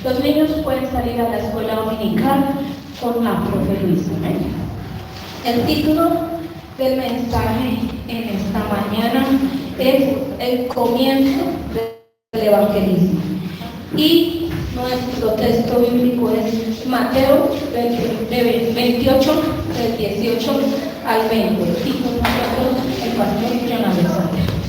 Los niños pueden salir a la escuela dominical con la profe Luisa. El título del mensaje en esta mañana es el comienzo del evangelismo. Y nuestro texto bíblico es Mateo 28, del 18 al 20. Y con nosotros el pastor John Alexander.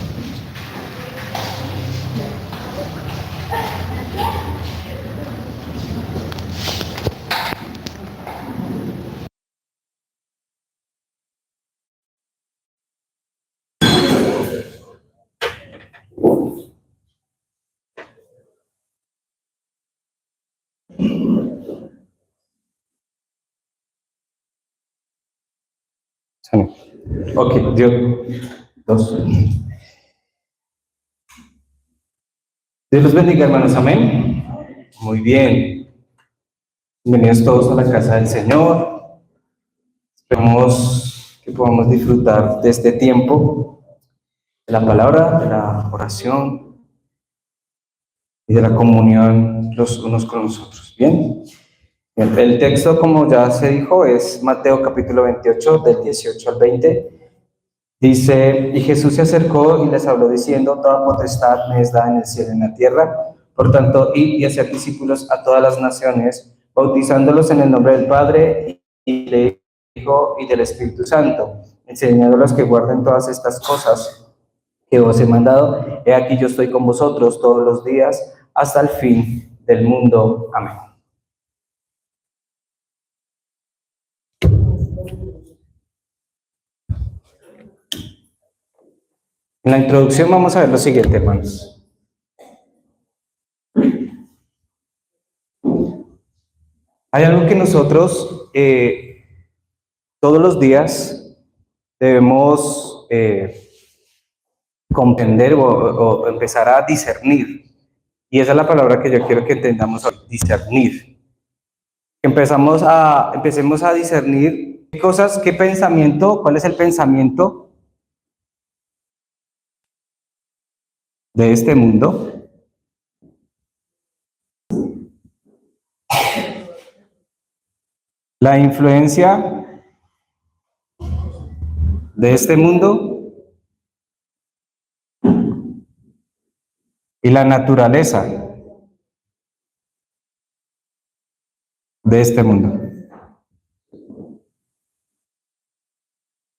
Ok, Dios. Dios los bendiga, hermanos, amén. Muy bien. Bienvenidos todos a la casa del Señor. Esperamos que podamos disfrutar de este tiempo, de la palabra, de la oración y de la comunión los unos con los otros. Bien. El texto, como ya se dijo, es Mateo capítulo 28, del 18 al 20. Dice, y Jesús se acercó y les habló diciendo, toda potestad me es dada en el cielo y en la tierra. Por tanto, id y hacer discípulos a todas las naciones, bautizándolos en el nombre del Padre y del Hijo y del Espíritu Santo, enseñándolos que guarden todas estas cosas que os he mandado. He aquí yo estoy con vosotros todos los días hasta el fin del mundo. Amén. En la introducción vamos a ver lo siguiente, hermanos. Hay algo que nosotros todos los días debemos comprender o empezar a discernir. Y esa es la palabra que yo quiero que entendamos hoy, discernir. Empecemos a discernir qué cosas, qué pensamiento, cuál es el pensamiento de este mundo. La influencia de este mundo y la naturaleza de este mundo.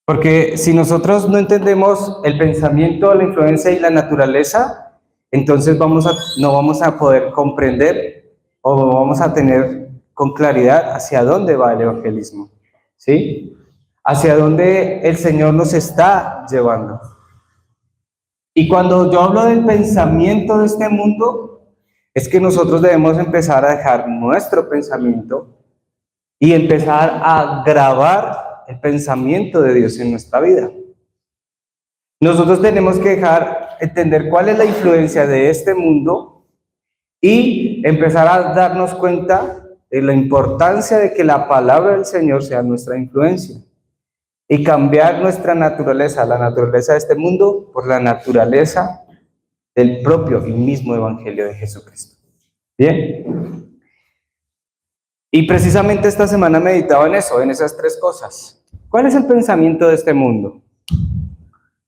Porque si nosotros no entendemos el pensamiento, la influencia y la naturaleza, entonces no vamos a poder comprender o no vamos a tener con claridad hacia dónde va el evangelismo, ¿sí? Hacia dónde el Señor nos está llevando. Y cuando yo hablo del pensamiento de este mundo, es que nosotros debemos empezar a dejar nuestro pensamiento y empezar a grabar el pensamiento de Dios en nuestra vida. Nosotros tenemos que entender cuál es la influencia de este mundo y empezar a darnos cuenta de la importancia de que la palabra del Señor sea nuestra influencia y cambiar nuestra naturaleza, la naturaleza de este mundo, por la naturaleza del propio y mismo evangelio de Jesucristo. Bien. Y precisamente esta semana meditaba en eso, en esas tres cosas. ¿Cuál es el pensamiento de este mundo?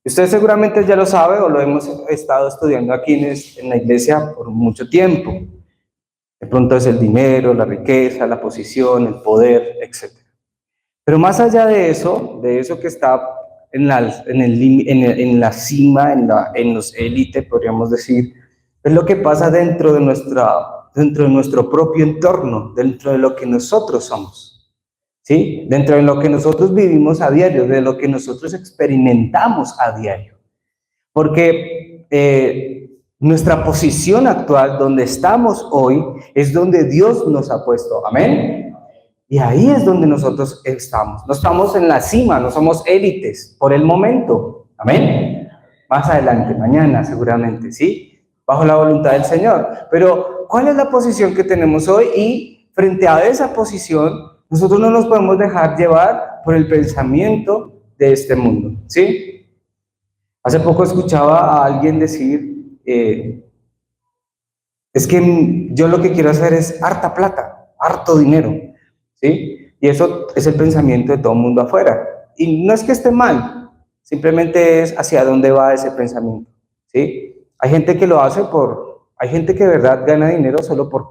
Usted seguramente ya lo sabe o lo hemos estado estudiando aquí en la iglesia por mucho tiempo. De pronto es el dinero, la riqueza, la posición, el poder, etc. Pero más allá de eso que está en la cima, en los élites, podríamos decir, es lo que pasa dentro de nuestro propio entorno, dentro de lo que nosotros somos, ¿sí? Dentro de lo que nosotros vivimos a diario, de lo que nosotros experimentamos a diario. Porque nuestra posición actual, donde estamos hoy, es donde Dios nos ha puesto. Amén. Y ahí es donde nosotros estamos. No estamos en la cima, no somos élites por el momento. Amén. Más adelante, mañana seguramente, ¿sí? Bajo la voluntad del Señor. Pero, ¿cuál es la posición que tenemos hoy? Y frente a esa posición, nosotros no nos podemos dejar llevar por el pensamiento de este mundo, ¿sí? Hace poco escuchaba a alguien decir Es que yo lo que quiero hacer es harta plata, harto dinero, ¿sí? Y eso es el pensamiento de todo el mundo afuera. Y no es que esté mal, simplemente es hacia dónde va ese pensamiento, ¿sí? Hay gente que lo hace hay gente que de verdad gana dinero solo por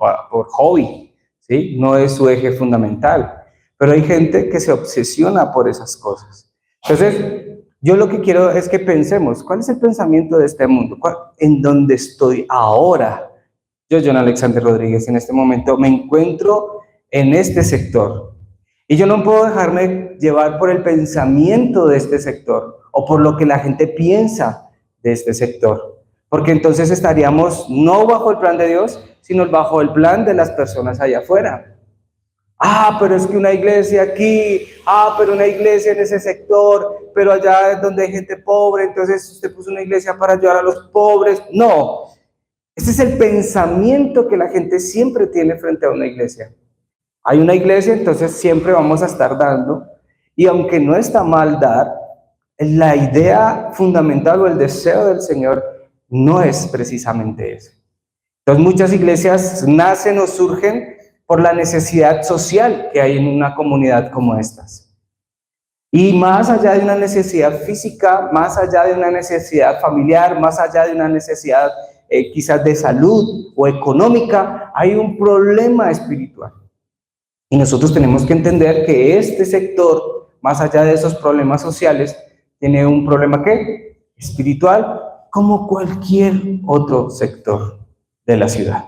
hobby, ¿sí? No es su eje fundamental. Pero hay gente que se obsesiona por esas cosas. Entonces, yo lo que quiero es que pensemos, ¿cuál es el pensamiento de este mundo? ¿En dónde estoy ahora? Yo, John Alexander Rodríguez, en este momento me encuentro en este sector. Y yo no puedo dejarme llevar por el pensamiento de este sector o por lo que la gente piensa de este sector. Porque entonces estaríamos no bajo el plan de Dios, sino bajo el plan de las personas allá afuera. Ah, pero es que una iglesia aquí, pero una iglesia en ese sector, pero allá es donde hay gente pobre, entonces usted puso una iglesia para ayudar a los pobres. No, ese es el pensamiento que la gente siempre tiene frente a una iglesia. Hay una iglesia, entonces siempre vamos a estar dando, y aunque no está mal dar, la idea fundamental o el deseo del Señor no es precisamente eso. Entonces muchas iglesias nacen o surgen por la necesidad social que hay en una comunidad como estas. Y más allá de una necesidad física, más allá de una necesidad familiar, más allá de una necesidad quizás de salud o económica, hay un problema espiritual. Y nosotros tenemos que entender que este sector, más allá de esos problemas sociales, tiene un problema ¿qué? Espiritual, como cualquier otro sector de la ciudad.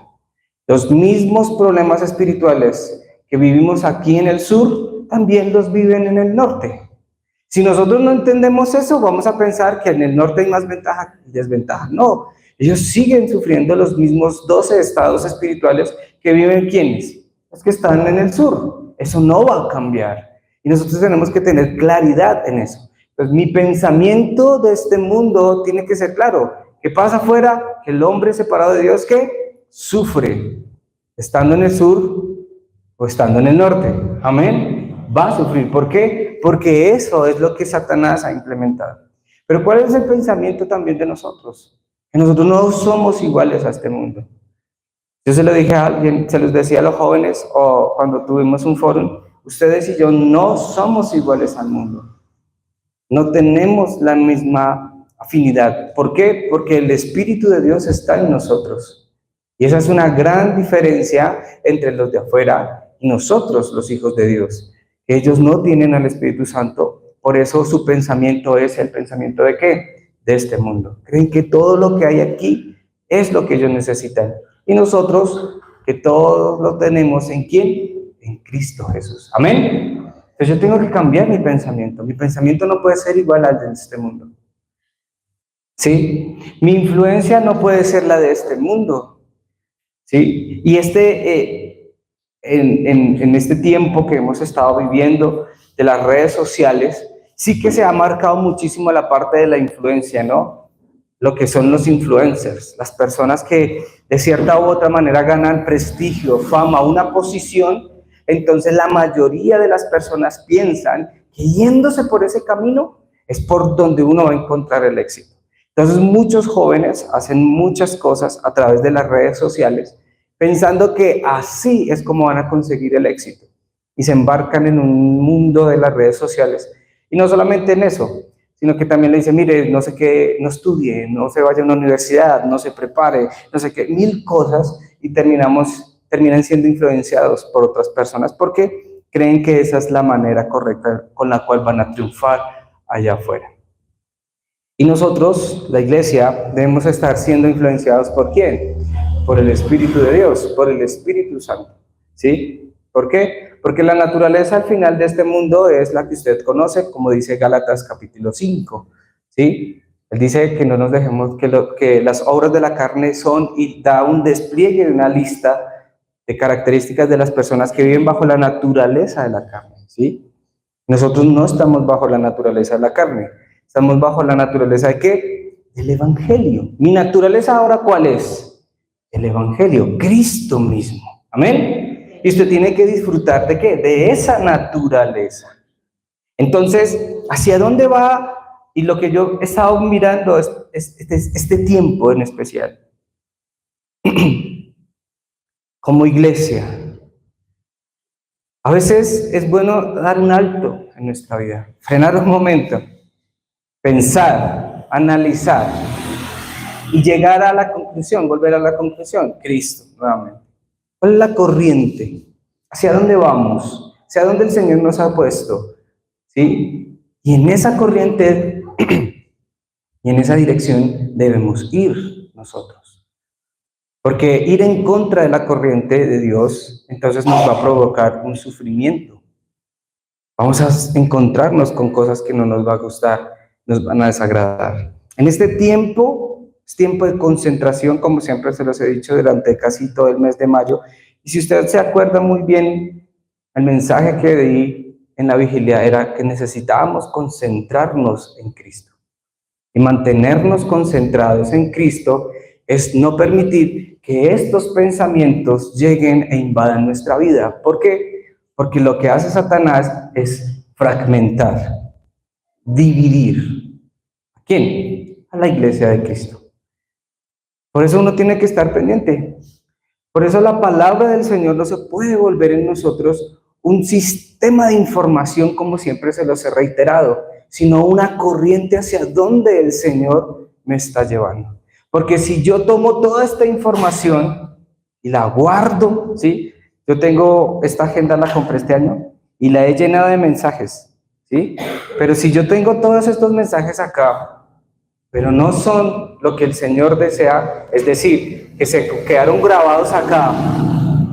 Los mismos problemas espirituales que vivimos aquí en el sur, también los viven en el norte. Si nosotros no entendemos eso, vamos a pensar que en el norte hay más ventaja y desventaja. No, ellos siguen sufriendo los mismos 12 estados espirituales que viven ¿quiénes? Los que están en el sur. Eso no va a cambiar. Y nosotros tenemos que tener claridad en eso. Entonces, mi pensamiento de este mundo tiene que ser claro. ¿Qué pasa afuera? Que el hombre separado de Dios, ¿qué? Sufre, estando en el sur o estando en el norte. Amén. Va a sufrir. ¿Por qué? Porque eso es lo que Satanás ha implementado. Pero ¿cuál es el pensamiento también de nosotros? Que nosotros no somos iguales a este mundo. Yo se lo dije a alguien, se los decía a los jóvenes, o cuando tuvimos un foro, ustedes y yo no somos iguales al mundo. No tenemos la misma afinidad. ¿Por qué? Porque el Espíritu de Dios está en nosotros. Y esa es una gran diferencia entre los de afuera y nosotros, los hijos de Dios. Ellos no tienen al Espíritu Santo, por eso su pensamiento es el pensamiento ¿de qué? De este mundo. Creen que todo lo que hay aquí es lo que ellos necesitan. Y nosotros, que todos lo tenemos, ¿en quién? En Cristo Jesús. Amén. Entonces yo tengo que cambiar mi pensamiento. Mi pensamiento no puede ser igual al de este mundo. ¿Sí? Mi influencia no puede ser la de este mundo. ¿Sí? Y en este tiempo que hemos estado viviendo de las redes sociales, sí que se ha marcado muchísimo la parte de la influencia, ¿no? Lo que son los influencers, las personas que de cierta u otra manera ganan prestigio, fama, una posición. Entonces la mayoría de las personas piensan que yéndose por ese camino es por donde uno va a encontrar el éxito. Entonces muchos jóvenes hacen muchas cosas a través de las redes sociales pensando que así es como van a conseguir el éxito y se embarcan en un mundo de las redes sociales. Y no solamente en eso, sino que también le dicen, mire, no sé qué, no estudie, no se vaya a una universidad, no se prepare, no sé qué, mil cosas, y terminan siendo influenciados por otras personas porque creen que esa es la manera correcta con la cual van a triunfar allá afuera. Y nosotros, la iglesia, debemos estar siendo influenciados ¿por quién? Por el Espíritu de Dios, por el Espíritu Santo, ¿sí? ¿Por qué? Porque la naturaleza al final de este mundo es la que usted conoce, como dice Gálatas capítulo 5, ¿sí? Él dice que no nos dejemos, que las obras de la carne son, y da un despliegue de una lista de características de las personas que viven bajo la naturaleza de la carne, ¿sí? Nosotros no estamos bajo la naturaleza de la carne, estamos bajo la naturaleza ¿de qué? Del Evangelio. ¿Mi naturaleza ahora cuál es? El Evangelio, Cristo mismo. Amén. Y usted tiene que disfrutar ¿de qué? De esa naturaleza. Entonces, ¿hacia dónde va? Y lo que yo he estado mirando este tiempo en especial. como iglesia, a veces es bueno dar un alto en nuestra vida, frenar un momento, pensar, analizar y llegar a la conclusión, volver a la conclusión, Cristo nuevamente. ¿Cuál es la corriente? ¿Hacia dónde vamos? ¿Hacia dónde el Señor nos ha puesto? ¿Sí? Y en esa corriente y en esa dirección debemos ir nosotros. Porque ir en contra de la corriente de Dios, entonces nos va a provocar un sufrimiento. Vamos a encontrarnos con cosas que no nos va a gustar, nos van a desagradar. En este tiempo, es tiempo de concentración, como siempre se los he dicho, durante casi todo el mes de mayo. Y si usted se acuerda muy bien, el mensaje que di en la vigilia era que necesitábamos concentrarnos en Cristo. Y mantenernos concentrados en Cristo es no permitir que estos pensamientos lleguen e invadan nuestra vida. ¿Por qué? Porque lo que hace Satanás es fragmentar, dividir. ¿A quién? A la iglesia de Cristo. Por eso uno tiene que estar pendiente. Por eso la palabra del Señor no se puede volver en nosotros un sistema de información, como siempre se los he reiterado, sino una corriente hacia donde el Señor me está llevando. Porque si yo tomo toda esta información y la guardo, ¿sí? Yo tengo esta agenda, la compré este año y la he llenado de mensajes, ¿sí? Pero si yo tengo todos estos mensajes acá, pero no son lo que el Señor desea, es decir, que se quedaron grabados acá,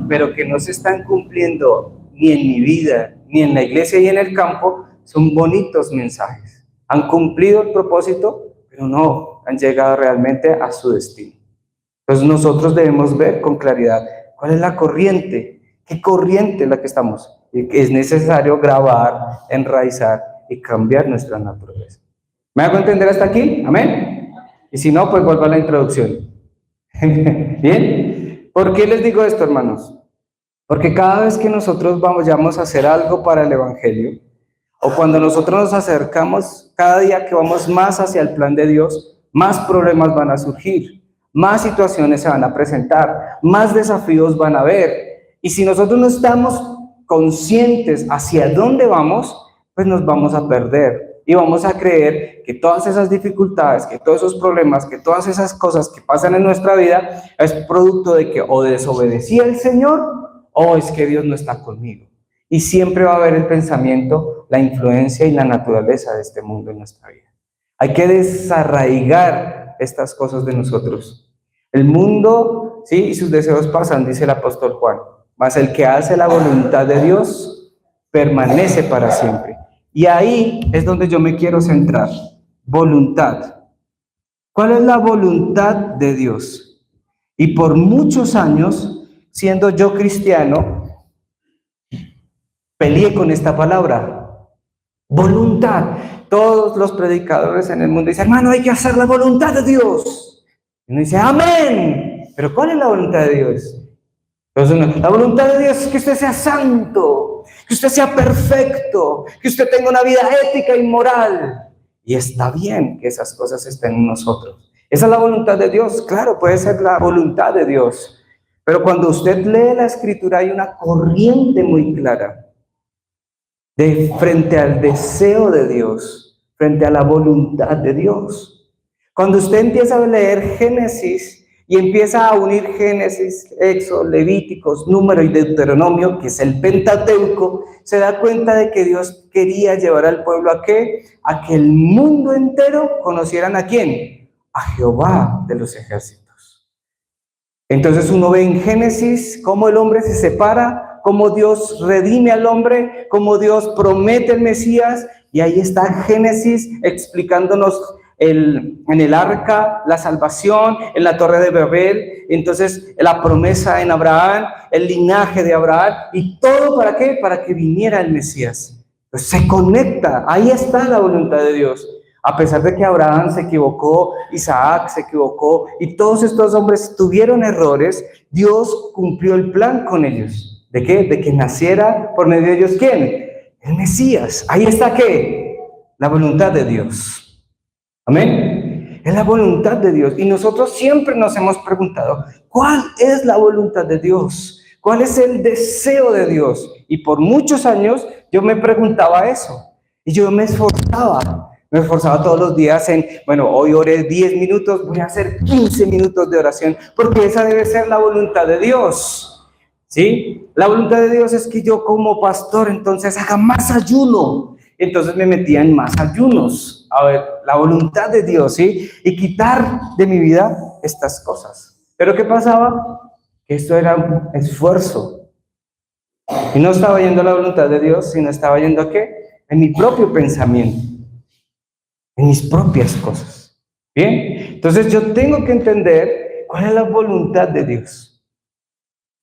pero que no se están cumpliendo ni en mi vida, ni en la iglesia y en el campo, son bonitos mensajes. Han cumplido el propósito, pero no han llegado realmente a su destino. Entonces nosotros debemos ver con claridad cuál es la corriente, qué corriente es la que estamos. Y es necesario grabar, enraizar y cambiar nuestra naturaleza. ¿Me hago entender hasta aquí? ¿Amén? Y si no, pues vuelvo a la introducción. ¿Bien? ¿Por qué les digo esto, hermanos? Porque cada vez que nosotros vamos a hacer algo para el Evangelio, o cuando nosotros nos acercamos, cada día que vamos más hacia el plan de Dios, más problemas van a surgir, más situaciones se van a presentar, más desafíos van a haber. Y si nosotros no estamos conscientes hacia dónde vamos, pues nos vamos a perder. Y vamos a creer que todas esas dificultades, que todos esos problemas, que todas esas cosas que pasan en nuestra vida es producto de que o desobedecí al Señor o es que Dios no está conmigo. Y siempre va a haber el pensamiento, la influencia y la naturaleza de este mundo en nuestra vida. Hay que desarraigar estas cosas de nosotros. El mundo, sí, y sus deseos pasan, dice el apóstol Juan, mas el que hace la voluntad de Dios permanece para siempre. Y ahí es donde yo me quiero centrar. Voluntad. ¿Cuál es la voluntad de Dios? Y por muchos años, siendo yo cristiano, peleé con esta palabra. Voluntad. Todos los predicadores en el mundo dicen, hermano, hay que hacer la voluntad de Dios. Y uno dice, amén. Pero ¿cuál es la voluntad de Dios? Entonces, la voluntad de Dios es que usted sea santo, que usted sea perfecto, que usted tenga una vida ética y moral. Y está bien que esas cosas estén en nosotros. Esa es la voluntad de Dios. Claro, puede ser la voluntad de Dios. Pero cuando usted lee la Escritura hay una corriente muy clara frente al deseo de Dios, frente a la voluntad de Dios. Cuando usted empieza a leer Génesis, y empieza a unir Génesis, Éxodo, Levíticos, Número y Deuteronomio, que es el Pentateuco, se da cuenta de que Dios quería llevar al pueblo ¿a qué? A que el mundo entero conocieran ¿a quién? A Jehová de los ejércitos. Entonces uno ve en Génesis cómo el hombre se separa, cómo Dios redime al hombre, cómo Dios promete el Mesías, y ahí está Génesis explicándonos en el arca, la salvación, en la torre de Babel, entonces la promesa en Abraham, el linaje de Abraham, y todo ¿para qué? Para que viniera el Mesías. Pues se conecta, ahí está la voluntad de Dios. A pesar de que Abraham se equivocó, Isaac se equivocó, y todos estos hombres tuvieron errores, Dios cumplió el plan con ellos. ¿De qué? De que naciera por medio de ellos, ¿quién? El Mesías. Ahí está ¿qué? La voluntad de Dios. Amén. Es la voluntad de Dios. Y nosotros siempre nos hemos preguntado, ¿cuál es la voluntad de Dios? ¿Cuál es el deseo de Dios? Y por muchos años yo me preguntaba eso. Y yo me esforzaba todos los días en, bueno, hoy oré 10 minutos, voy a hacer 15 minutos de oración, porque esa debe ser la voluntad de Dios, ¿sí? La voluntad de Dios es que yo como pastor entonces haga más ayuno. Entonces me metía en más ayunos, a ver, la voluntad de Dios, ¿sí? Y quitar de mi vida estas cosas. Pero ¿qué pasaba? Que esto era un esfuerzo. Y no estaba yendo a la voluntad de Dios, sino estaba yendo a ¿qué? En mi propio pensamiento, en mis propias cosas. ¿Bien? Entonces yo tengo que entender cuál es la voluntad de Dios.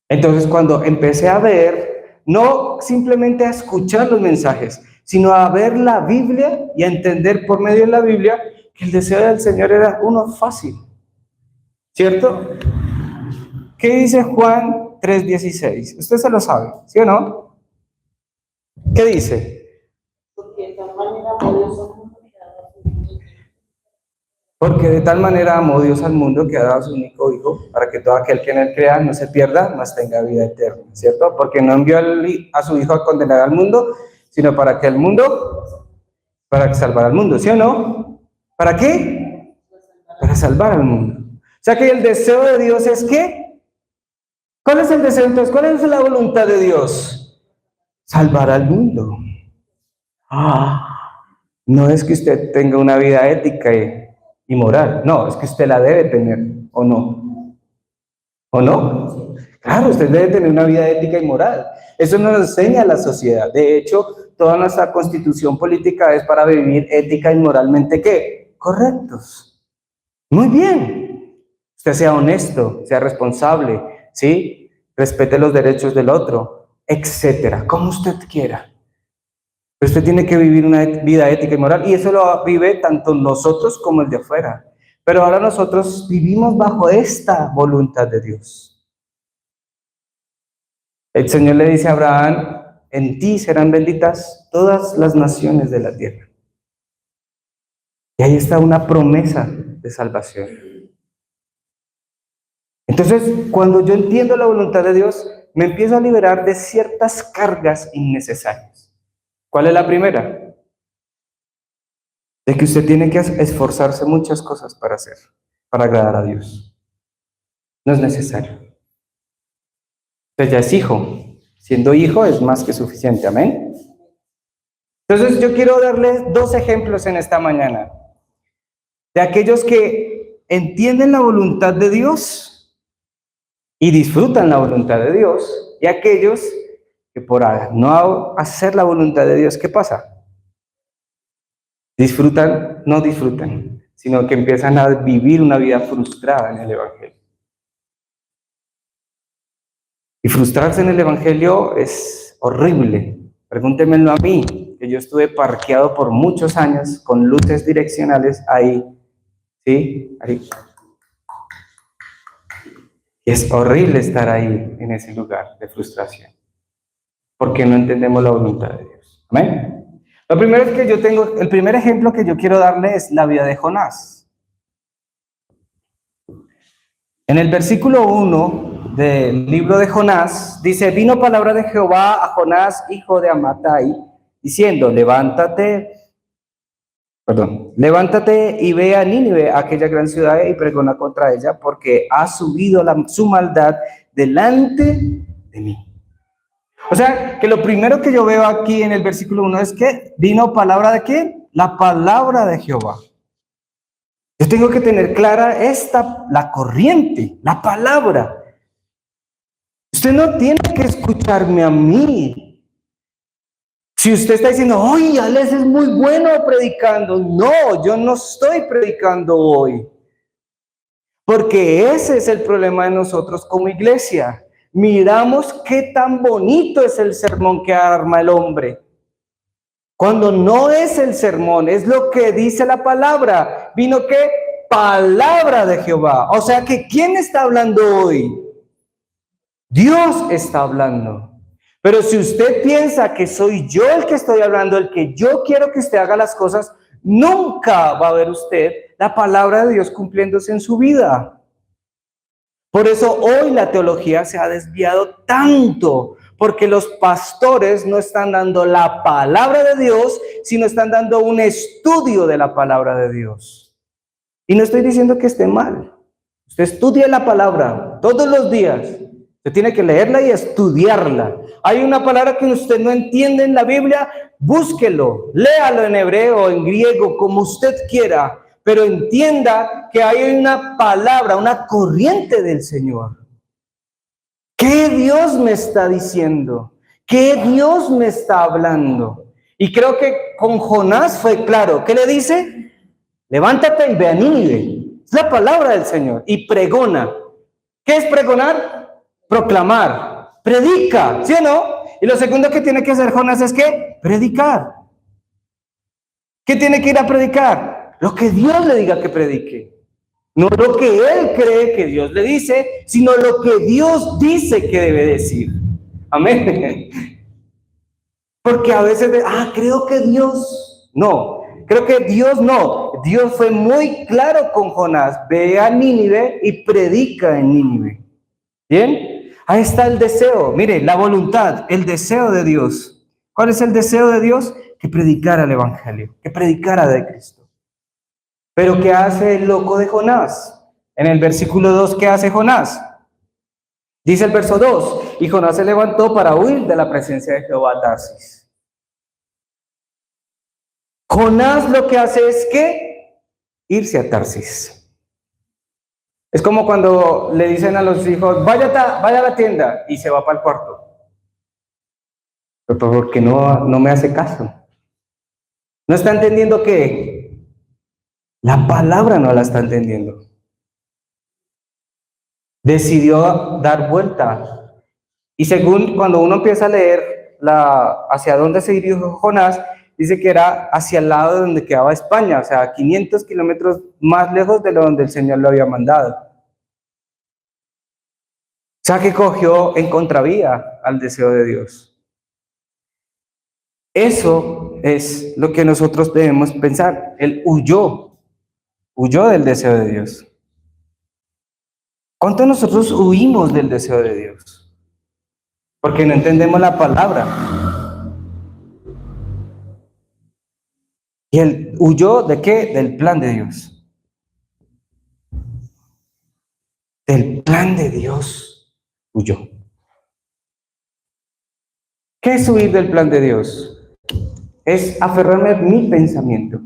Entonces cuando empecé a ver, no simplemente a escuchar los mensajes, sino a ver la Biblia y a entender por medio de la Biblia que el deseo del Señor era uno fácil. ¿Cierto? ¿Qué dice Juan 3:16? Usted se lo sabe, ¿sí o no? ¿Qué dice? Porque de tal manera amó Dios al mundo que ha dado a su único Hijo, para que todo aquel que en él crea no se pierda, mas tenga vida eterna, ¿cierto? Porque no envió a su Hijo a condenar al mundo, sino para que el mundo, para salvar al mundo, ¿sí o no? ¿Para qué? Para salvar al mundo. O sea que el deseo de Dios es ¿qué? ¿Cuál es el deseo entonces? ¿Cuál es la voluntad de Dios? Salvar al mundo. No es que usted tenga una vida ética y moral, no, es que usted la debe tener, ¿o no? ¿O no? Claro, usted debe tener una vida ética y moral. Eso nos enseña la sociedad. De hecho, toda nuestra constitución política es para vivir ética y moralmente ¿qué? Correctos. Muy bien. Usted sea honesto, sea responsable, ¿sí? Respete los derechos del otro, etcétera, como usted quiera. Pero usted tiene que vivir una vida ética y moral, y eso lo vive tanto nosotros como el de afuera. Pero ahora nosotros vivimos bajo esta voluntad de Dios. El Señor le dice a Abraham, en ti serán benditas todas las naciones de la tierra. Y ahí está una promesa de salvación. Entonces, cuando yo entiendo la voluntad de Dios, me empiezo a liberar de ciertas cargas innecesarias. ¿Cuál es la primera? De que usted tiene que esforzarse muchas cosas para hacer, para agradar a Dios. No es necesario. Usted ya es hijo. Siendo hijo es más que suficiente. Amén. Entonces yo quiero darle dos ejemplos en esta mañana. De aquellos que entienden la voluntad de Dios y disfrutan la voluntad de Dios. Y aquellos que por no hacer la voluntad de Dios, ¿qué pasa? No disfrutan, sino que empiezan a vivir una vida frustrada en el Evangelio. Y frustrarse en el Evangelio es horrible. Pregúntemelo a mí, que yo estuve parqueado por muchos años con luces direccionales ahí, ¿sí? Ahí. Y es horrible estar ahí, en ese lugar de frustración, porque no entendemos la voluntad de Dios. ¿Amén? Lo primero es que el primer ejemplo que yo quiero darle es la vida de Jonás. En el versículo 1 del libro de Jonás, dice, vino palabra de Jehová a Jonás, hijo de Amittai, diciendo, levántate y ve a Nínive, aquella gran ciudad, y pregona contra ella, porque ha subido su maldad delante de mí. O sea, que lo primero que yo veo aquí en el versículo 1 es que vino palabra de ¿quién? La palabra de Jehová. Yo tengo que tener clara la corriente, la palabra. Usted no tiene que escucharme a mí. Si usted está diciendo, oye, Alex es muy bueno predicando. No, yo no estoy predicando hoy. Porque ese es el problema de nosotros como iglesia. Miramos qué tan bonito es el sermón que arma el hombre. Cuando no es el sermón, es lo que dice la palabra. Vino ¿qué? Palabra de Jehová. O sea que ¿quién está hablando hoy? Dios está hablando. Pero si usted piensa que soy yo el que estoy hablando, el que yo quiero que usted haga las cosas, nunca va a ver usted la palabra de Dios cumpliéndose en su vida. Por eso hoy la teología se ha desviado tanto, porque los pastores no están dando la palabra de Dios, sino están dando un estudio de la palabra de Dios. Y no estoy diciendo que esté mal. Usted estudia la palabra todos los días. Usted tiene que leerla y estudiarla. Hay una palabra que usted no entiende en la Biblia, búsquelo, léalo en hebreo, en griego, como usted quiera, pero entienda que hay una palabra, una corriente del Señor. ¿Qué Dios me está diciendo? ¿Qué Dios me está hablando? Y creo que con Jonás fue claro. ¿Qué le dice? Levántate y ve a Nínive. Es la palabra del Señor. Y pregona. ¿Qué es pregonar? Proclamar. Predica, ¿sí o no? Y lo segundo que tiene que hacer Jonás es ¿qué? Predicar. ¿Qué tiene que ir a predicar? Lo que Dios le diga que predique. No lo que él cree que Dios le dice, sino lo que Dios dice que debe decir. Amén. Porque a veces, creo que Dios, no, creo que Dios no. Dios fue muy claro con Jonás. Ve a Nínive y predica en Nínive. ¿Bien? Ahí está el deseo. Mire, la voluntad, el deseo de Dios. ¿Cuál es el deseo de Dios? Que predicara el evangelio, que predicara de Cristo. Pero ¿qué hace el loco de Jonás? En el versículo 2, ¿qué hace Jonás? Dice el verso 2, y Jonás se levantó para huir de la presencia de Jehová a Tarsis. Jonás lo que hace es que irse a Tarsis. Es como cuando le dicen a los hijos, vaya a la tienda, y se va para el cuarto. Pero porque no me hace caso. No está entendiendo que la palabra no la está entendiendo. Decidió dar vuelta. Y según cuando uno empieza a leer hacia dónde se dirigió Jonás, dice que era hacia el lado de donde quedaba España, o sea, 500 kilómetros más lejos de donde el Señor lo había mandado. O sea, que cogió en contravía al deseo de Dios. Eso es lo que nosotros debemos pensar. Él huyó del deseo de Dios. ¿Cuánto nosotros huimos del deseo de Dios? Porque no entendemos la palabra. ¿Y él huyó de qué? Del plan de Dios. Del plan de Dios huyó. ¿Qué es huir del plan de Dios? Es aferrarme a mi pensamiento.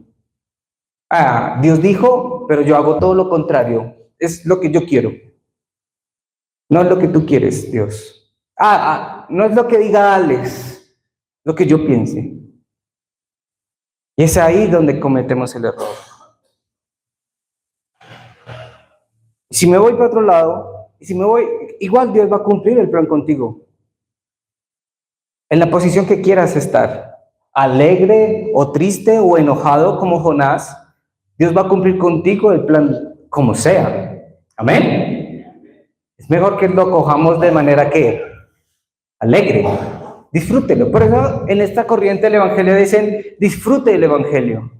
Dios dijo, pero yo hago todo lo contrario. Es lo que yo quiero. No es lo que tú quieres, Dios. No es lo que diga Alex, lo que yo piense. Y es ahí donde cometemos el error. Si me voy para otro lado, igual Dios va a cumplir el plan contigo. En la posición que quieras estar, alegre o triste o enojado como Jonás, Dios va a cumplir contigo el plan como sea. Amén. Es mejor que lo cojamos de manera que alegre. Disfrútelo. Por eso en esta corriente del evangelio dicen, disfrute el evangelio.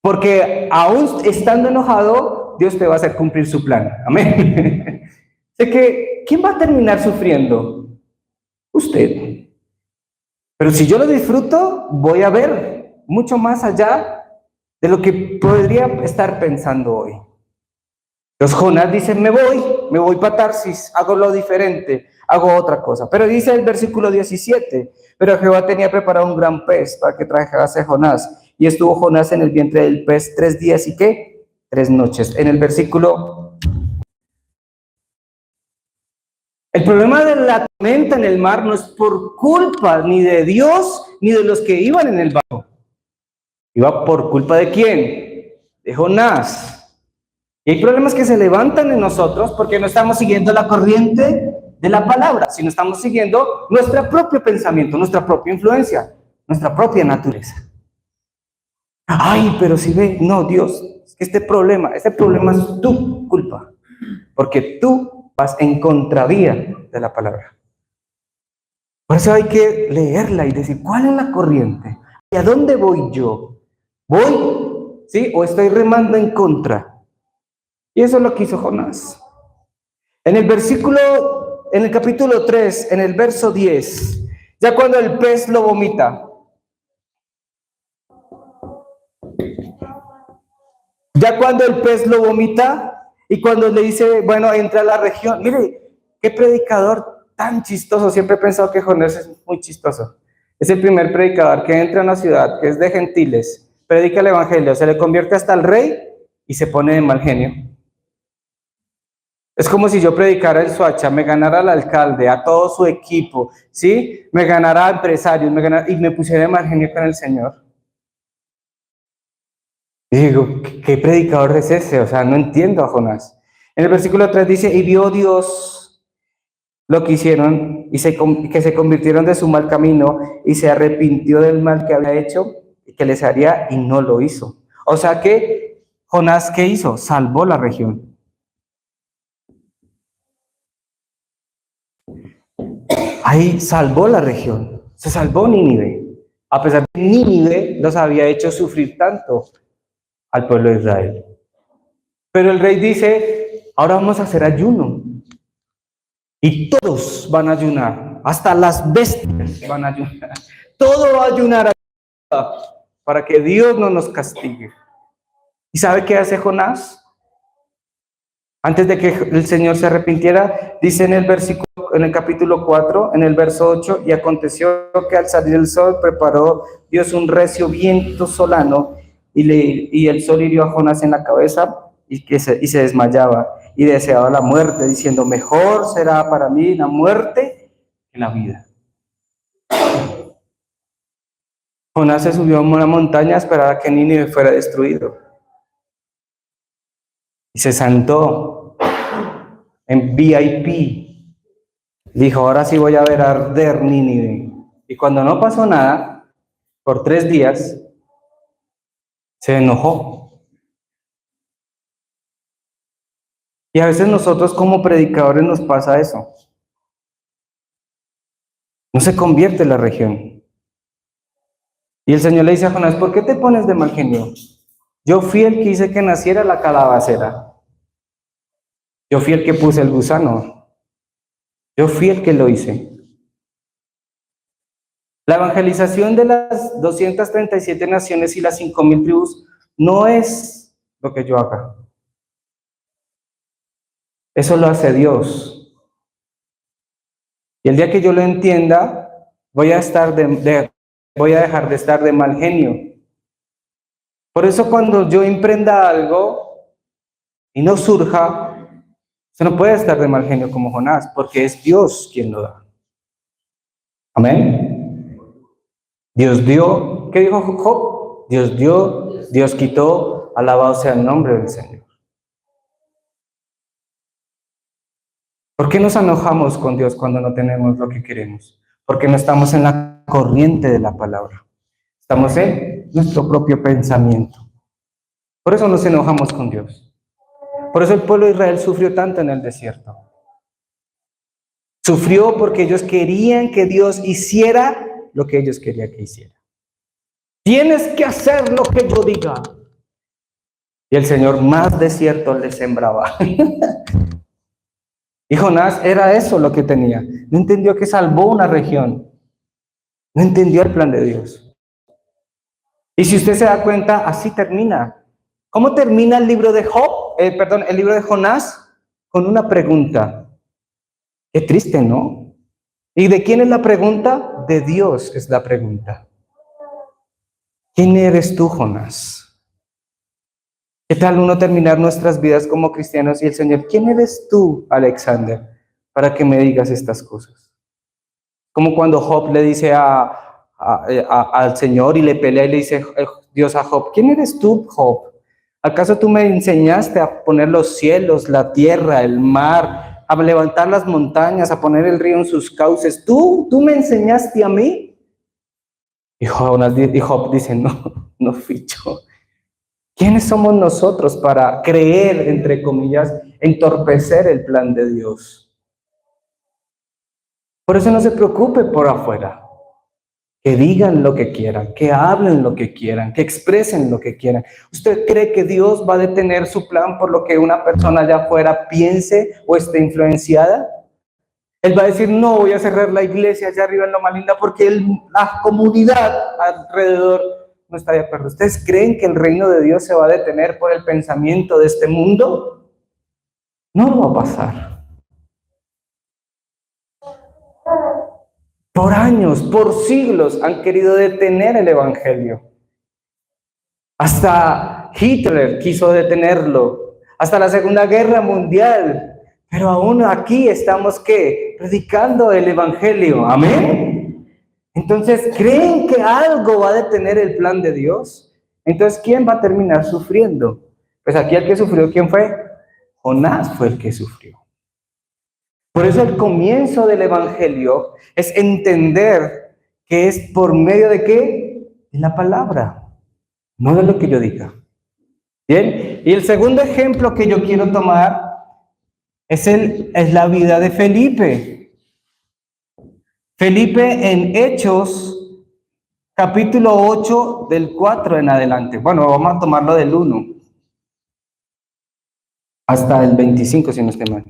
Porque aún estando enojado, Dios te va a hacer cumplir su plan. Amén. Sé que, ¿quién va a terminar sufriendo? Usted. Pero si yo lo disfruto, voy a ver mucho más allá de lo que podría estar pensando hoy. Los Jonás dicen, me voy para Tarsis, hago lo diferente, hago otra cosa. Pero dice el versículo 17, pero Jehová tenía preparado un gran pez para que trajese a Jonás. Y estuvo Jonás en el vientre del pez 3 días y ¿qué? 3 noches. En el versículo... El problema de la tormenta en el mar no es por culpa ni de Dios ni de los que iban en el barco. Iba por culpa ¿de quién? De Jonás. Y hay problemas que se levantan en nosotros porque no estamos siguiendo la corriente de la palabra, sino estamos siguiendo nuestro propio pensamiento, nuestra propia influencia, nuestra propia naturaleza. Pero si ve, no, Dios, es que este problema es tu culpa, porque tú vas en contravía de la palabra. Por eso hay que leerla y decir, ¿cuál es la corriente? ¿Y a dónde voy yo? ¿Voy? ¿Sí? ¿O estoy remando en contra? Y eso es lo que hizo Jonás. En el capítulo 3, en el verso 10, ya cuando el pez lo vomita, y cuando le dice, bueno, entra a la región, mire, qué predicador tan chistoso, siempre he pensado que Jonás es muy chistoso. Es el primer predicador que entra a una ciudad que es de gentiles, predica el evangelio, se le convierte hasta el rey y se pone de mal genio. Es como si yo predicara en Soacha, me ganara al alcalde, a todo su equipo, ¿sí? Me ganara a empresarios, y me pusiera de mal genio con el Señor. Y digo, ¿qué predicador es ese? O sea, no entiendo a Jonás. En el versículo 3 dice, y vio Dios lo que hicieron, y que se convirtieron de su mal camino, y se arrepintió del mal que había hecho, y que les haría, y no lo hizo. O sea que Jonás, ¿qué hizo? Salvó la región. Ahí salvó la región, se salvó Nínive, a pesar de que Nínive los había hecho sufrir tanto al pueblo de Israel. Pero el rey dice, ahora vamos a hacer ayuno, y todos van a ayunar, hasta las bestias van a ayunar, todo va a ayunar para que Dios no nos castigue. ¿Y sabe qué hace Jonás? Antes de que el Señor se arrepintiera, dice en el capítulo 4, en el verso 8, y aconteció que al salir el sol preparó Dios un recio viento solano, y el sol hirió a Jonás en la cabeza, y se desmayaba, y deseaba la muerte, diciendo, mejor será para mí la muerte que la vida. Jonás se subió a una montaña a esperar a que Nínive fuera destruido. Y se sentó en VIP. Dijo, ahora sí voy a ver arder Nínive. Y cuando no pasó nada, por 3 días, se enojó. Y a veces nosotros como predicadores nos pasa eso. No se convierte la región. Y el Señor le dice a Jonás, ¿por qué te pones de mal genio? Yo fui el que hice que naciera la calabacera. Yo fui el que puse el gusano. Yo fui el que lo hice. La evangelización de las 237 naciones y las 5,000 tribus no es lo que yo haga. Eso lo hace Dios. Y el día que yo lo entienda, voy a dejar de estar de mal genio. Por eso cuando yo emprenda algo y no surja, se no puede estar de mal genio como Jonás, porque es Dios quien lo da. Amén. Dios dio, ¿qué dijo Job? Dios dio, Dios quitó, alabado sea el nombre del Señor. ¿Por qué nos enojamos con Dios cuando no tenemos lo que queremos? Porque no estamos en la corriente de la palabra. Estamos en nuestro propio pensamiento. Por eso nos enojamos con Dios. Por eso el pueblo de Israel sufrió tanto en el desierto. Sufrió porque ellos querían que Dios hiciera lo que ellos querían que hiciera. Tienes que hacer lo que yo diga. Y el Señor más desierto les sembraba. Y Jonás era eso lo que tenía. No entendió que salvó una región. No entendió el plan de Dios. Y si usted se da cuenta, así termina. ¿Cómo termina el libro de el libro de Jonás? Con una pregunta. Qué triste, ¿no? ¿Y de quién es la pregunta? De Dios es la pregunta. ¿Quién eres tú, Jonás? ¿Qué tal uno terminar nuestras vidas como cristianos y el Señor? ¿Quién eres tú, Alexander, para que me digas estas cosas? Como cuando Job le dice al Señor y le pelea y le dice Dios a Job, ¿quién eres tú, Job? ¿Acaso tú me enseñaste a poner los cielos, la tierra, el mar, a levantar las montañas, a poner el río en sus cauces? ¿Tú me enseñaste a mí? Y Job dice, no fui yo. ¿Quiénes somos nosotros para creer, entre comillas, entorpecer el plan de Dios? Por eso no se preocupe por afuera. que digan lo que quieran, que hablen lo que quieran, que expresen lo que quieran. ¿Usted cree que Dios va a detener su plan por lo que una persona allá afuera piense o esté influenciada? Él va a decir, no, voy a cerrar la iglesia allá arriba en Loma Linda porque la comunidad alrededor no está de acuerdo. ¿Ustedes creen que el reino de Dios se va a detener por el pensamiento de este mundo? No va a pasar. Por años, por siglos han querido detener el evangelio. Hasta Hitler quiso detenerlo, hasta la Segunda Guerra Mundial. Pero aún aquí estamos, ¿qué? Predicando el evangelio. Amén. Entonces, ¿creen que algo va a detener el plan de Dios? Entonces, ¿quién va a terminar sufriendo? Pues aquí el que sufrió, ¿quién fue? Jonás fue el que sufrió. Por eso el comienzo del evangelio es entender que es por medio de ¿qué? De la palabra, no de lo que yo diga. Bien, y el segundo ejemplo que yo quiero tomar es la vida de Felipe. Felipe en Hechos, capítulo 8, del 4 en adelante. Bueno, vamos a tomarlo del 1 hasta el 25, si no estoy mal.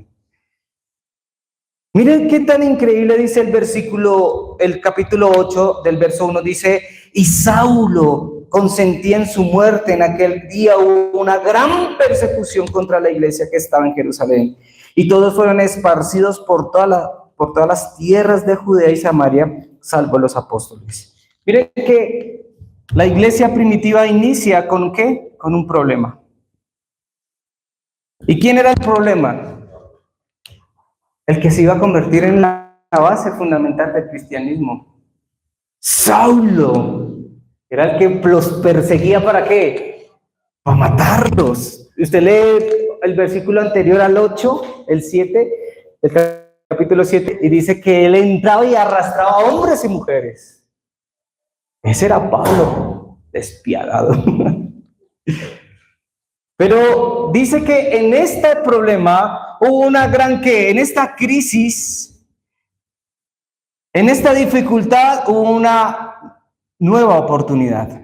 Miren qué tan increíble dice el capítulo 8 del verso 1, dice, y Saulo consentía en su muerte. En aquel día hubo una gran persecución contra la iglesia que estaba en Jerusalén, y todos fueron esparcidos por todas las tierras de Judea y Samaria, salvo los apóstoles. Miren que la iglesia primitiva inicia ¿con qué? Con un problema. ¿Y quién era el problema? El que se iba a convertir en la base fundamental del cristianismo. Saulo era el que los perseguía. ¿Para qué? Para matarlos. Usted lee el versículo anterior al 8, el 7, el capítulo 7, y dice que él entraba y arrastraba a hombres y mujeres. Ese era Pablo, despiadado. Pero dice que en este problema hubo una gran en esta crisis, en esta dificultad hubo una nueva oportunidad.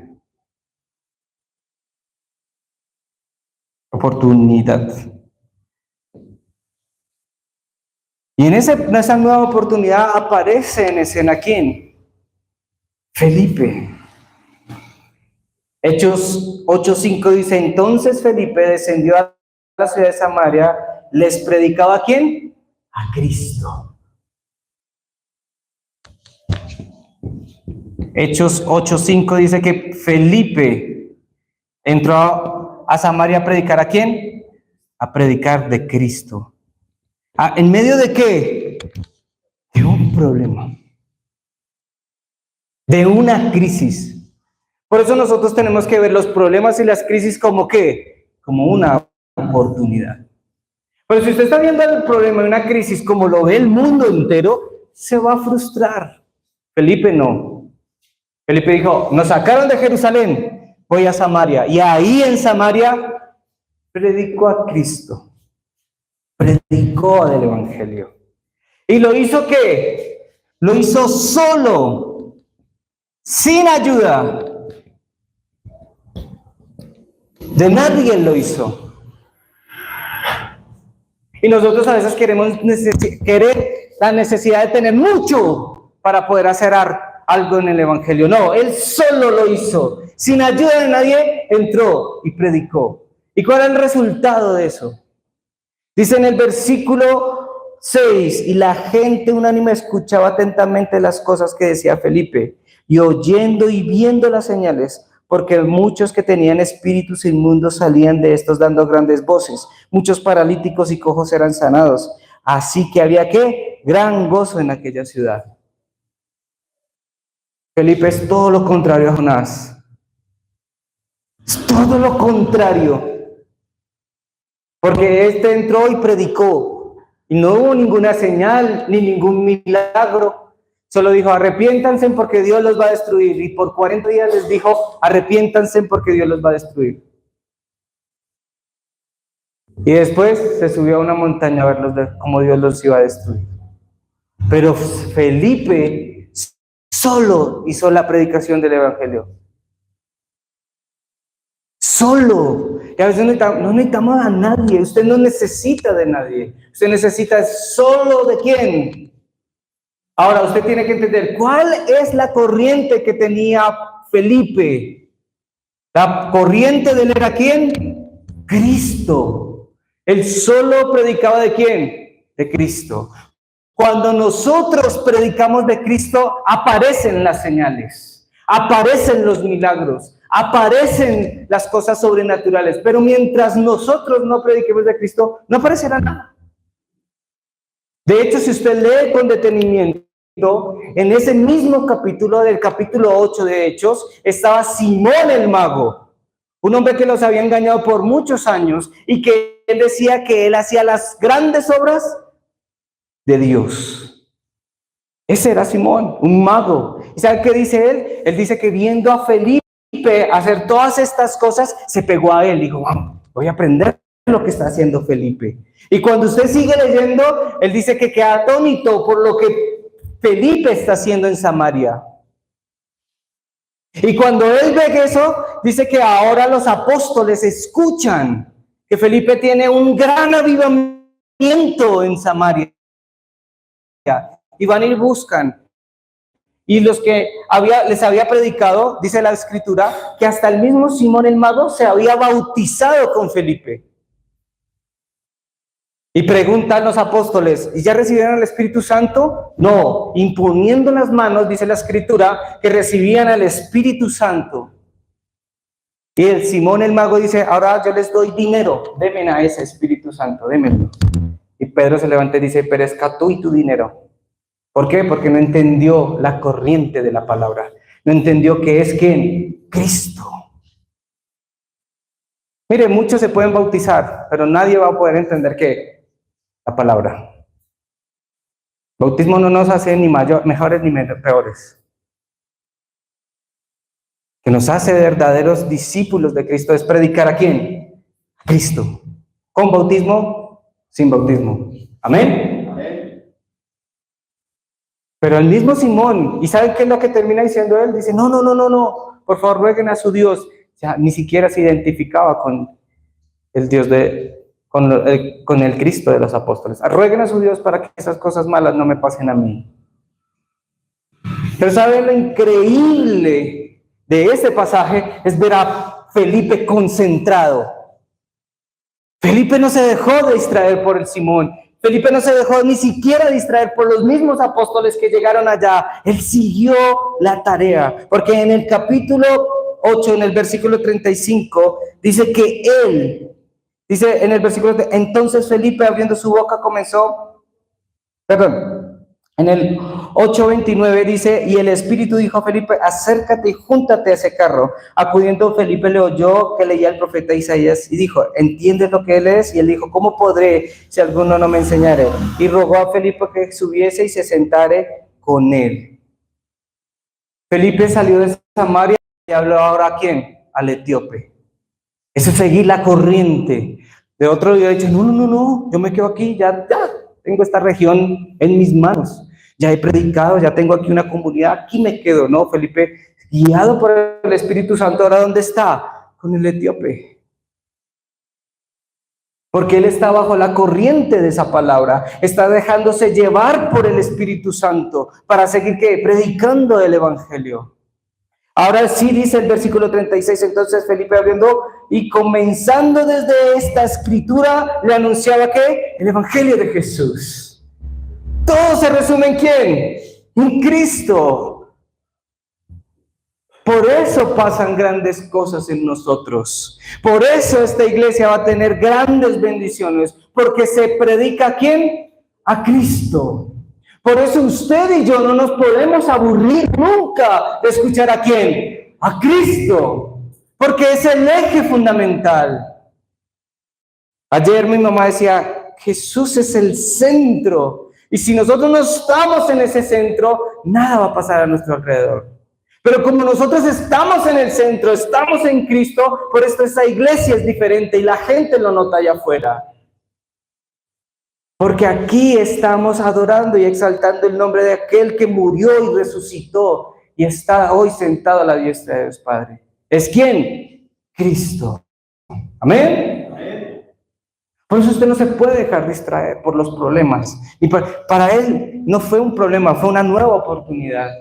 Y en esa nueva oportunidad aparece en escena ¿quién? Felipe. Hechos 8:5 dice, entonces Felipe descendió a la ciudad de Samaria, les predicaba ¿a quién? A Cristo. Hechos 8:5 dice que Felipe entró a Samaria a predicar ¿a quién? A predicar de Cristo. ¿En medio de qué? De un problema, de una crisis. Por eso nosotros tenemos que ver los problemas y las crisis como ¿qué? Como una oportunidad. Pero si usted está viendo el problema y una crisis como lo ve el mundo entero, se va a frustrar. Felipe no. Felipe dijo, nos sacaron de Jerusalén, voy a Samaria. Y ahí en Samaria predicó a Cristo. Predicó del evangelio. ¿Y lo hizo qué? Lo hizo solo, sin ayuda. De nadie lo hizo. Y nosotros a veces queremos la necesidad de tener mucho para poder hacer algo en el evangelio. No, él solo lo hizo. Sin ayuda de nadie, entró y predicó. ¿Y cuál es el resultado de eso? Dice en el versículo 6, y la gente unánime escuchaba atentamente las cosas que decía Felipe, y oyendo y viendo las señales, porque muchos que tenían espíritus inmundos salían de estos dando grandes voces. Muchos paralíticos y cojos eran sanados. Así que había ¿qué? Gran gozo en aquella ciudad. Felipe es todo lo contrario a Jonás. Es todo lo contrario. Porque este entró y predicó. Y no hubo ninguna señal ni ningún milagro. Solo dijo, arrepiéntanse porque Dios los va a destruir. Y por 40 días les dijo, arrepiéntanse porque Dios los va a destruir. Y después se subió a una montaña a ver cómo Dios los iba a destruir. Pero Felipe solo hizo la predicación del evangelio. Solo. Y a veces no necesitamos a nadie. Usted no necesita de nadie. Usted necesita solo de quién. Ahora usted tiene que entender cuál es la corriente que tenía Felipe. La corriente de él era quién? Cristo. Él solo predicaba de quién? De Cristo. Cuando nosotros predicamos de Cristo, aparecen las señales, aparecen los milagros, aparecen las cosas sobrenaturales. Pero mientras nosotros no prediquemos de Cristo, no aparecerá nada. De hecho, si usted lee con detenimiento, en ese mismo capítulo, del capítulo 8 de Hechos, estaba Simón el mago, un hombre que los había engañado por muchos años y que él decía que él hacía las grandes obras de Dios. Ese era Simón, un mago. ¿Y sabe qué dice él? Él dice que viendo a Felipe hacer todas estas cosas, se pegó a él. Dijo, wow, voy a aprender lo que está haciendo Felipe. Y cuando usted sigue leyendo, él dice que queda atónito por lo que Felipe está haciendo en Samaria. Y cuando él ve eso, dice que ahora los apóstoles escuchan que Felipe tiene un gran avivamiento en Samaria. Y van y buscan. Y los que les había predicado, dice la escritura, que hasta el mismo Simón el mago se había bautizado con Felipe. Y preguntan los apóstoles, ¿y ya recibieron el Espíritu Santo? No, imponiendo las manos, dice la escritura, que recibían el Espíritu Santo. Y el Simón el mago dice, ahora yo les doy dinero, denme a ese Espíritu Santo, démenlo. Y Pedro se levanta y dice, perezca tú y tu dinero. ¿Por qué? Porque no entendió la corriente de la palabra. No entendió que es ¿quién? Cristo. Mire, muchos se pueden bautizar, pero nadie va a poder entender qué. La palabra. Bautismo no nos hace ni mejores ni peores. Que nos hace verdaderos discípulos de Cristo es predicar ¿a quién? A Cristo. Con bautismo, sin bautismo. Amén. Amén. Pero el mismo Simón, ¿y saben qué es lo que termina diciendo él? Dice, no, por favor rueguen a su Dios. O sea, ni siquiera se identificaba con el Dios con el Cristo de los apóstoles. Rueguen a su Dios para que esas cosas malas no me pasen a mí. Pero ¿saben lo increíble de este pasaje? Es ver a Felipe concentrado. Felipe no se dejó de distraer por el Simón. Felipe no se dejó ni siquiera distraer por los mismos apóstoles que llegaron allá. Él siguió la tarea. Porque en el capítulo 8, en el versículo 35, dice que él... Dice en el versículo, entonces Felipe abriendo su boca comenzó, en el 8:29 dice, y el Espíritu dijo a Felipe, acércate y júntate a ese carro. Acudiendo Felipe le oyó que leía el profeta Isaías y dijo, ¿entiendes lo que él es? Y él dijo, ¿cómo podré si alguno no me enseñare? Y rogó a Felipe que subiese y se sentare con él. Felipe salió de Samaria y habló ahora ¿a quién? Al etíope. Eso es seguir la corriente. De otro día dice, no, yo me quedo aquí, ya tengo esta región en mis manos. Ya he predicado, ya tengo aquí una comunidad, aquí me quedo. No, Felipe, guiado por el Espíritu Santo, ¿ahora dónde está? Con el etíope. Porque él está bajo la corriente de esa palabra, está dejándose llevar por el Espíritu Santo para seguir ¿qué? Predicando el Evangelio. Ahora sí dice el versículo 36, entonces Felipe abriendo y comenzando desde esta escritura le anunciaba ¿qué? El Evangelio de Jesús. Todo se resume ¿en quién? En Cristo. Por eso pasan grandes cosas en nosotros. Por eso esta iglesia va a tener grandes bendiciones, porque se predica ¿a quién? A Cristo. Por eso usted y yo no nos podemos aburrir nunca de escuchar ¿a quién? A Cristo, porque es el eje fundamental. Ayer mi mamá decía, Jesús es el centro, y si nosotros no estamos en ese centro, nada va a pasar a nuestro alrededor. Pero como nosotros estamos en el centro, estamos en Cristo, por esto esta iglesia es diferente y la gente lo nota allá afuera. Porque aquí estamos adorando y exaltando el nombre de aquel que murió y resucitó y está hoy sentado a la diestra de Dios Padre. ¿Es quién? Cristo. Amén. Por eso usted no se puede dejar distraer por los problemas. Y para él no fue un problema, fue una nueva oportunidad.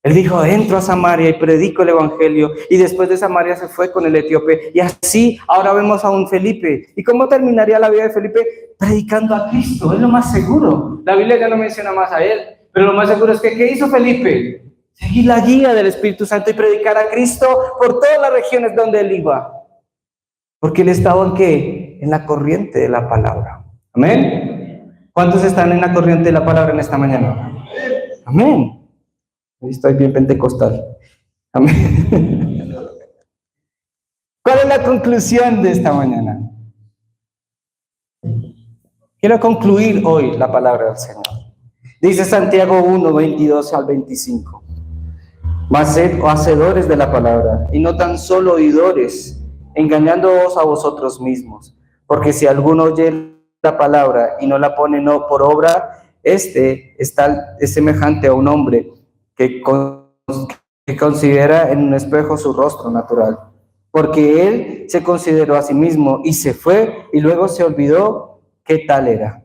Él dijo, entro a Samaria y predico el evangelio. Y después de Samaria se fue con el etíope. Y así ahora vemos a un Felipe. ¿Y cómo terminaría la vida de Felipe? Predicando a Cristo, es lo más seguro. La Biblia ya no menciona más a él. Pero lo más seguro es que, ¿qué hizo Felipe? Seguir la guía del Espíritu Santo y predicar a Cristo por todas las regiones donde él iba. Porque él estaba en ¿qué? En la corriente de la palabra. Amén. ¿Cuántos están en la corriente de la palabra en esta mañana? Amén. Estoy bien pentecostal. Amén. ¿Cuál es la conclusión de esta mañana? Quiero concluir hoy la palabra del Señor. Dice Santiago 1, 22 al 25. Mas sed hacedores de la palabra, y no tan solo oidores, engañándoos a vosotros mismos. Porque si alguno oye la palabra y no la pone por obra, es semejante a un hombre que considera en un espejo su rostro natural, porque él se consideró a sí mismo y se fue y luego se olvidó qué tal era.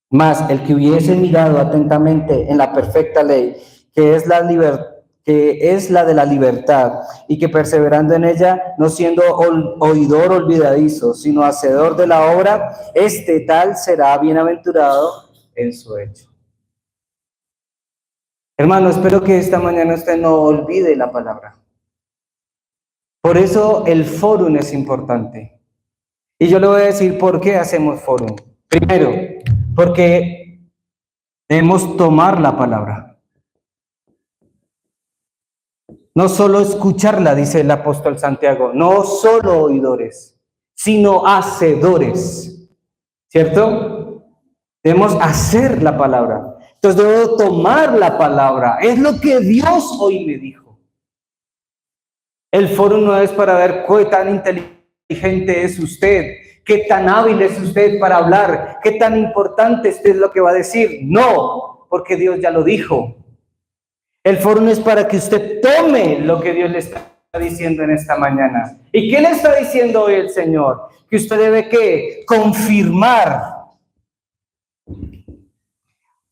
Mas el que hubiese mirado atentamente en la perfecta ley, que es la de la libertad, y que perseverando en ella, no siendo oidor olvidadizo, sino hacedor de la obra, tal será bienaventurado en su hecho. Hermano, espero que esta mañana usted no olvide la palabra. Por eso el fórum es importante. Y yo le voy a decir por qué hacemos fórum. Primero, porque debemos tomar la palabra. No solo escucharla, dice el apóstol Santiago, no solo oidores, sino hacedores. ¿Cierto? Debemos hacer la palabra. Entonces debo tomar la palabra. Es lo que Dios hoy me dijo. El foro no es para ver qué tan inteligente es usted, qué tan hábil es usted para hablar, qué tan importante es lo que va a decir. No, porque Dios ya lo dijo. El foro no es para que usted tome lo que Dios le está diciendo en esta mañana. ¿Y qué le está diciendo hoy el Señor? Que usted debe ¿qué? Confirmar.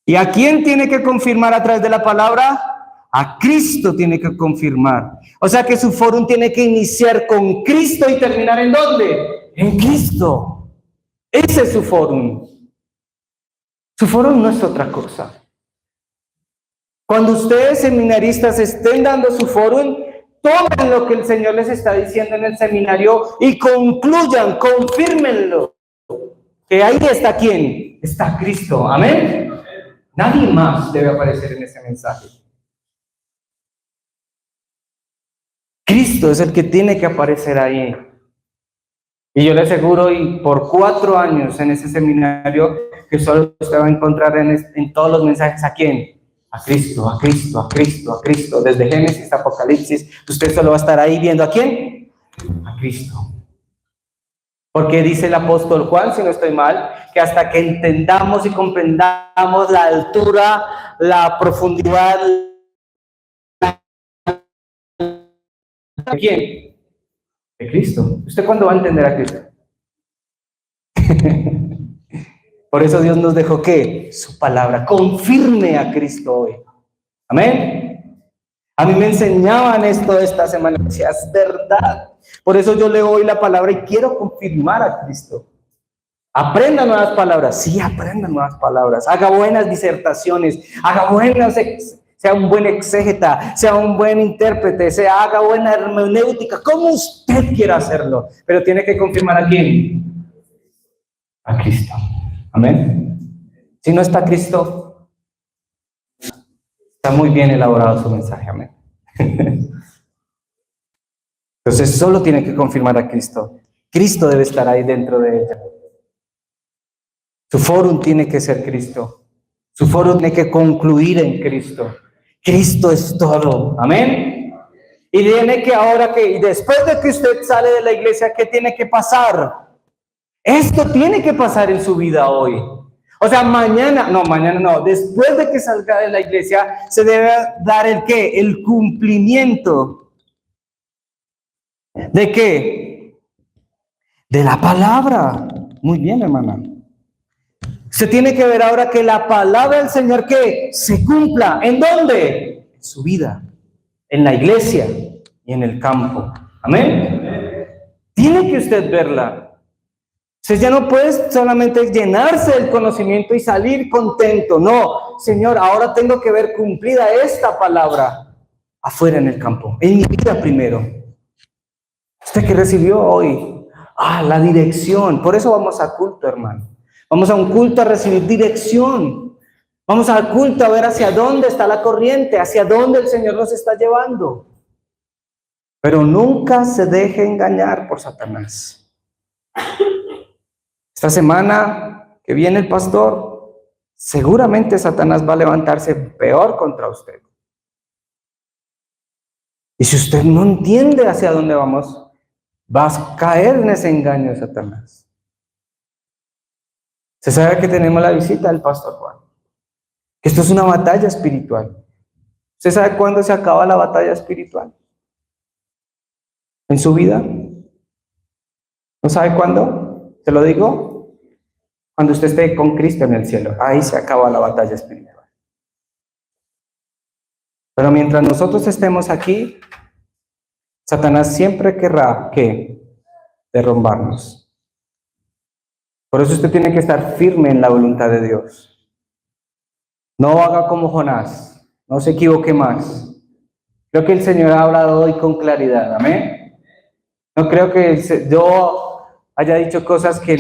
¿Y a quién tiene que confirmar a través de la palabra? A Cristo tiene que confirmar. O sea que su fórum tiene que iniciar con Cristo y terminar ¿en dónde? En Cristo. Ese es su fórum. Su fórum no es otra cosa. Cuando ustedes seminaristas estén dando su fórum, tomen lo que el Señor les está diciendo en el seminario y concluyan, confírmenlo. Que ahí está ¿quién? Está Cristo. Amén. Nadie más debe aparecer en ese mensaje. Cristo es el que tiene que aparecer ahí. Y yo le aseguro, y por 4 años en ese seminario, que solo usted va a encontrar en todos los mensajes ¿a quién? A Cristo, a Cristo, a Cristo, a Cristo. Desde Génesis a Apocalipsis, usted solo va a estar ahí viendo ¿a quién? A Cristo. Porque dice el apóstol Juan, si no estoy mal, que hasta que entendamos y comprendamos la altura, la profundidad, ¿de quién? De Cristo. ¿Usted cuándo va a entender a Cristo? Por eso Dios nos dejó ¿qué? Su palabra. Confirme a Cristo hoy. Amén. A mí me enseñaban esto esta semana. Decía, es verdad. Por eso yo leo hoy la palabra y quiero confirmar a Cristo. Aprenda nuevas palabras. Sí, aprenda nuevas palabras. Haga buenas disertaciones. Haga buenas, sea un buen exégeta, sea un buen intérprete, haga buena hermenéutica, como usted quiera hacerlo. Pero tiene que confirmar ¿a quién? A Cristo. Amén. Si no está Cristo, está muy bien elaborado su mensaje. Amén. Entonces solo tiene que confirmar a Cristo. Cristo debe estar ahí dentro de ella. Su fórum tiene que ser Cristo. Su fórum tiene que concluir en Cristo. Cristo es todo. Amén. Y tiene que ahora que, y después de que usted sale de la iglesia, ¿qué tiene que pasar? Esto tiene que pasar en su vida hoy. O sea, mañana no, después de que salga de la iglesia, se debe dar el ¿qué? El cumplimiento. ¿De qué? De la palabra. Muy bien, hermana. Se tiene que ver ahora que la palabra del Señor que se cumpla. ¿En dónde? En su vida, en la iglesia y en el campo. Amén. Tiene que usted verla. Usted ya no puede solamente llenarse del conocimiento y salir contento. No, Señor, ahora tengo que ver cumplida esta palabra afuera en el campo, en mi vida primero. Usted que recibió hoy, la dirección. Por eso vamos a culto, hermano. Vamos a un culto a recibir dirección. Vamos al culto a ver hacia dónde está la corriente, hacia dónde el Señor nos está llevando. Pero nunca se deje engañar por Satanás. Esta semana que viene el pastor, seguramente Satanás va a levantarse peor contra usted. Y si usted no entiende hacia dónde vamos, va a caer en ese engaño de Satanás. Se sabe que tenemos la visita del pastor Juan. Que esto es una batalla espiritual. ¿Usted sabe cuándo se acaba la batalla espiritual? ¿En su vida? ¿No sabe cuándo? ¿Se lo digo? Cuando usted esté con Cristo en el cielo. Ahí se acaba la batalla espiritual. Pero mientras nosotros estemos aquí, Satanás siempre querrá que derrumbarnos. Por eso usted tiene que estar firme en la voluntad de Dios. No haga como Jonás, no se equivoque más. Creo que el Señor ha hablado hoy con claridad, amén. No creo que yo haya dicho cosas que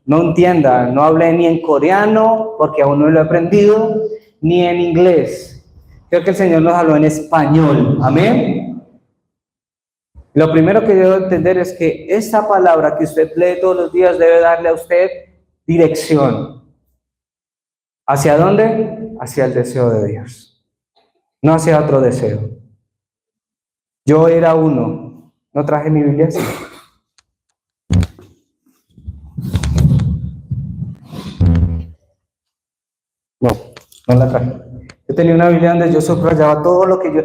no entienda. No hablé ni en coreano, porque aún no lo he aprendido, ni en inglés. Creo que el Señor nos habló en español, amén. Lo primero que debo entender es que esa palabra que usted lee todos los días debe darle a usted dirección. ¿Hacia dónde? Hacia el deseo de Dios, no hacia otro deseo. Yo era uno, no traje mi Biblia. No la traje. Yo tenía una Biblia donde yo subrayaba todo lo que yo,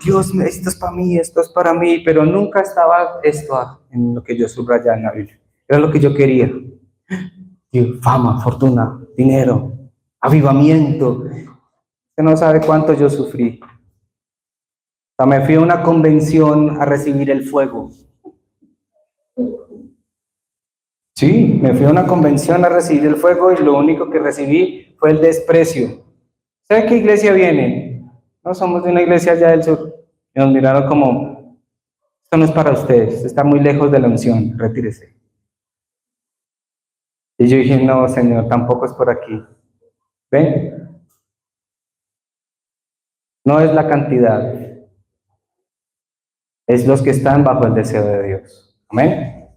Dios, esto es para mí, esto es para mí, pero nunca estaba esto en lo que yo subrayaba en la Biblia. Era lo que yo quería. Fama, fortuna, dinero, avivamiento. Usted no sabe cuánto yo sufrí. O sea, me fui a una convención a recibir el fuego. Sí, me fui a una convención a recibir el fuego y lo único que recibí fue el desprecio. ¿Sabe qué iglesia viene? No somos de una iglesia allá del sur. Y nos miraron como, esto no es para ustedes, está muy lejos de la unción, retírese. Y yo dije, no, Señor, tampoco es por aquí. ¿Ven? No es la cantidad, es los que están bajo el deseo de Dios. Amén.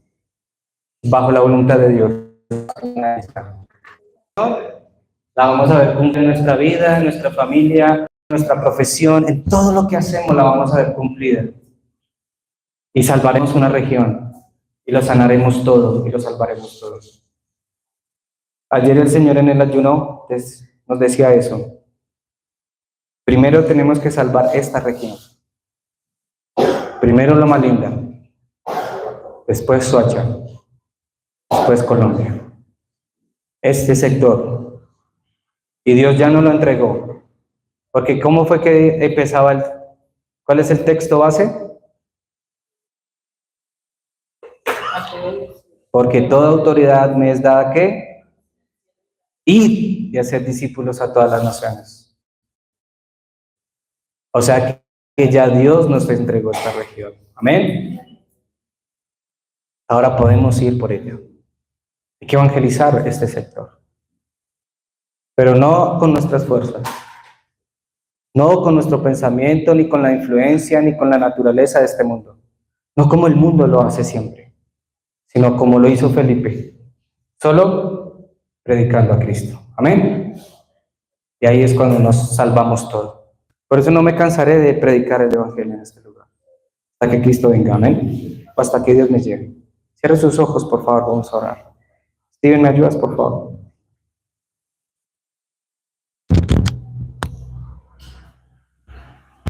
Bajo la voluntad de Dios. La vamos a ver cumplir en nuestra vida, en nuestra familia, en nuestra profesión, en todo lo que hacemos la vamos a ver cumplida. Y salvaremos una región, y lo sanaremos todo, y lo salvaremos todos. Ayer el Señor en el ayuno nos decía eso. Primero tenemos que salvar esta región. Primero Loma Linda, después Soacha, después Colombia. Este sector. Y Dios ya no lo entregó. Porque ¿cómo fue que empezaba cuál es el texto base? Porque toda autoridad me es dada ¿qué? Ir y hacer discípulos a todas las naciones. O sea que ya Dios nos entregó esta región. Amén. Ahora podemos ir por ello. Hay que evangelizar este sector. Pero no con nuestras fuerzas. No con nuestro pensamiento, ni con la influencia, ni con la naturaleza de este mundo. No como el mundo lo hace siempre, sino como lo hizo Felipe. Solo predicando a Cristo. Amén. Y ahí es cuando nos salvamos todos. Por eso no me cansaré de predicar el evangelio en este lugar. Hasta que Cristo venga. Amén. O hasta que Dios me lleve. Cierre sus ojos, por favor. Vamos a orar. Steven, ¿me ayudas, por favor?